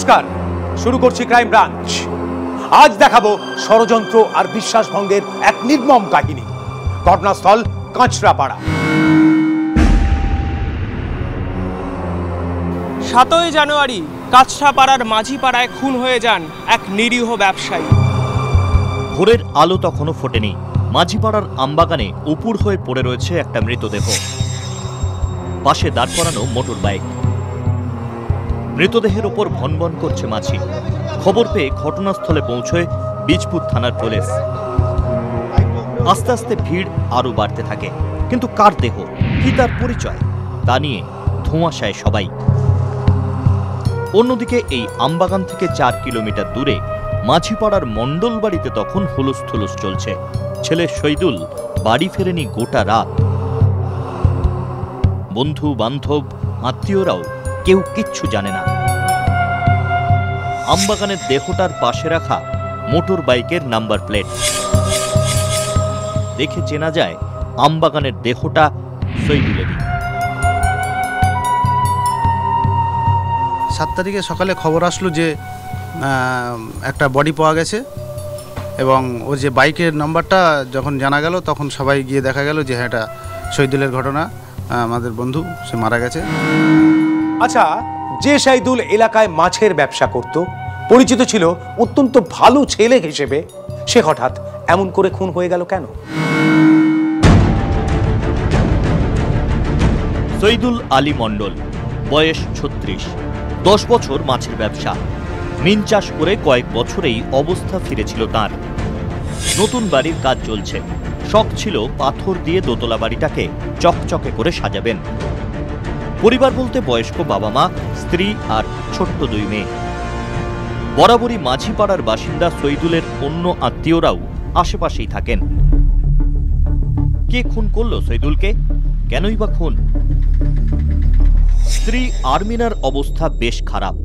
নমস্কার, শুরু করছি ক্রাইম ব্রাঞ্চ। আজ দেখাবো ষড়যন্ত্র আর বিশ্বাসভঙ্গের এক নির্মম কাহিনী। ঘটনাস্থল কাঁচরাপাড়া। 7ই জানুয়ারি কাঁচরাপাড়ার মাঝিপাড়ায় খুন হয়ে যান এক নিরীহ ব্যবসায়ী। ভোরের আলো তখনও ফোটেনি। মাঝিপাড়ার আমবাগানে উপুড় হয়ে পড়ে রয়েছে একটা মৃতদেহ, পাশে দাঁড় করানো মোটর বাইক। মৃতদেহের ওপর ভনভন করছে মাছি। খবর পেয়ে ঘটনাস্থলে পৌঁছয় বীজপুর থানার পুলিশ। আস্তে আস্তে ভিড় আরো বাড়তে থাকে, কিন্তু কার দেহ, কি তার পরিচয়, তা নিয়ে ধোঁয়াশায় সবাই। অন্যদিকে এই আমবাগান থেকে 4 কিলোমিটার দূরে মাঝিপাড়ার মণ্ডল বাড়িতে তখন হুলুস থুলুস চলছে। ছেলে শহীদুল বাড়ি ফেরেনি গোটা রাত। বন্ধু বান্ধব আত্মীয়রাও কেউ কিচ্ছু জানে না। আমবাগানের দেহটার পাশে রাখা মোটর বাইকের নাম্বার প্লেট দেখে চেনা যায় আমবাগানের দেহটা শহীদুলেরই। 7 তারিখে সকালে খবর আসলো যে একটা বডি পাওয়া গেছে, এবং ওর যে বাইকের নাম্বারটা যখন জানা গেল তখন সবাই গিয়ে দেখা গেল যে হ্যাঁ, এটা শহীদুলের ঘটনা, আমাদের বন্ধু, সে মারা গেছে। আচ্ছা, যে শহীদুল এলাকায় মাছের ব্যবসা করত, পরিচিত ছিল অত্যন্ত ভালো ছেলে হিসেবে, সে হঠাৎ এমন করে খুন হয়ে গেল কেন? শহীদুল আলী মণ্ডল, বয়স 36, 10 বছর মাছের ব্যবসা। মিন চাষ করে কয়েক বছরেই অবস্থা ফিরেছিল তার। নতুন বাড়ির কাজ চলছে, শখ ছিল পাথর দিয়ে দোতলা বাড়িটাকে চকচকে করে সাজাবেন। পরিবার বলতে বয়স্ক বাবা মা, স্ত্রী আর ছোট্ট 2 মেয়ে। বরাবরই মাঝিপাড়ার বাসিন্দা শহীদুলের অন্য আত্মীয়রাও আশেপাশেই থাকেন। কে খুন করলো শহীদুলকে, কেনই বা খুন? স্ত্রী আরমিনার অবস্থা বেশ খারাপ।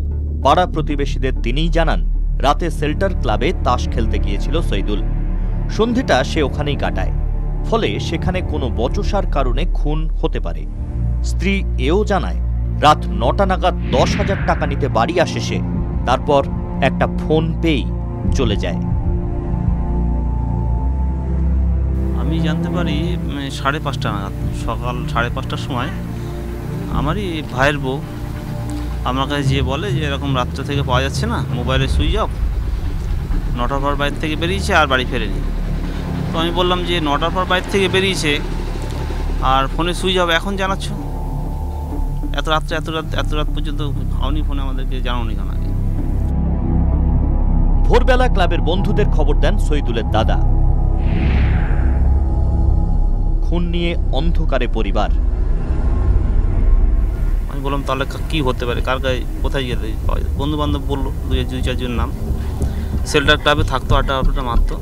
পাড়া প্রতিবেশীদের তিনিই জানান, রাতে শেল্টার ক্লাবে তাস খেলতে গিয়েছিল শহীদুল। সন্ধেটা সে ওখানেই কাটায়, ফলে সেখানে কোনো বচসার কারণে খুন হতে পারে। স্ত্রী এও জানায়, রাত 9টা নাগাদ 10,000 টাকা নিতে বাড়ি আসে সে, তারপর একটা ফোন পেয়েই চলে যায়। আমি জানতে পারি 5:30 নাগাদ, সকাল 5:30টার সময় আমারই ভাইয়ের বউ আমার কাছে যেয়ে বলে যে এরকম রাত্রে থেকে পাওয়া যাচ্ছে না, মোবাইলে সুইচ অফ, 9টার পর বাইরে থেকে বেরিয়েছে আর বাড়ি ফেরেনি। তো আমি বললাম যে 9টার পর বাইরে থেকে বেরিয়েছে আর ফোনে সুইচ অফ এখন জানাচ্ছ, এত রাত পর্যন্ত খাওনি ফোনে, আমাদেরকে জানাওনি কেন আগে? ভোরবেলা ক্লাবের বন্ধুদের খবর দেন শহীদুলের দাদা। খুন নিয়ে অন্ধকারে পরিবার। আমি বললাম তাহলে কী হতে পারে, কার গায়ে, কোথায় গেলে পাওয়া যায়? বন্ধু বান্ধব বললো 2-4 জন নাম। শেল্টার ক্লাবে থাকতো, আড্ডা মারতো।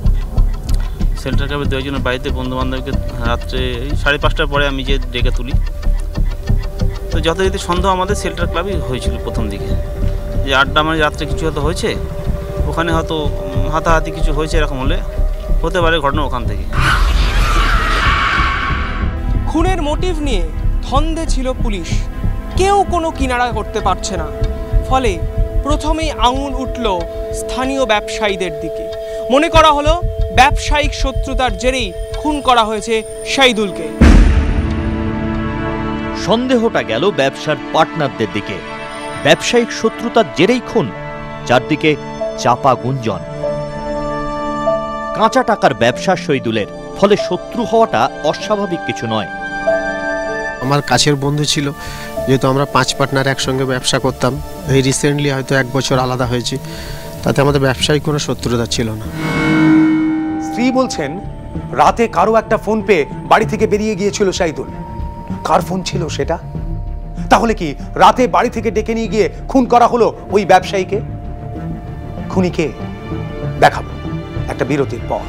শেল্টার ক্লাবে 2 জনের বাড়িতে বন্ধু বান্ধবকে রাত্রে 5:30টার পরে আমি যে ডেকে তুলি। তো যথারীতি সন্দেহ আমাদের শেল্টার ক্লাবেই হয়েছিল প্রথম দিকে, যে আড্ডা মানে রাত্রে কিছু হয়তো হয়েছে, ওখানে হয়তো হাতাহাতি কিছু হয়েছে, এরকম হতে পারে ঘটনা ওখান থেকে। খুনের মোটিভ নিয়ে ধন্দে ছিল পুলিশ, কেউ কোনো কিনারা করতে পারছে না। ফলে প্রথমেই আঙুল উঠল স্থানীয় ব্যবসায়ীদের দিকে। মনে করা হলো ব্যবসায়িক শত্রুতার জেরেই খুন করা হয়েছে শহীদুলকে। সন্দেহটা গেল ব্যবসার পার্টনারদের দিকে। ব্যবসায়িক শত্রুতার জেরেই খুন, চারদিকে চাপা গুঞ্জন। কাঁচা টাকার ব্যবসা শহীদুলের, ফলে শত্রু হওয়াটা অস্বাভাবিক কিছু নয়। আমার কাছের বন্ধু ছিল, যেহেতু আমরা 5 পার্টনার একসঙ্গে ব্যবসা করতাম। এই রিসেন্টলি হয়তো 1 বছর আলাদা হয়েছি, তাতে আমাদের ব্যবসায়িক কোনো শত্রুতা ছিল না। স্ত্রী বলছেন, রাতে কারো একটা ফোন পেয়ে বাড়ি থেকে বেরিয়ে গিয়েছিল শহীদুল। কার ফোন ছিল সেটা? তাহলে কি রাতে বাড়ি থেকে ডেকে নিয়ে গিয়ে খুন করা হলো ওই ব্যবসায়ীকে? খুনিকে দেখাবো একটা বিরতির পর।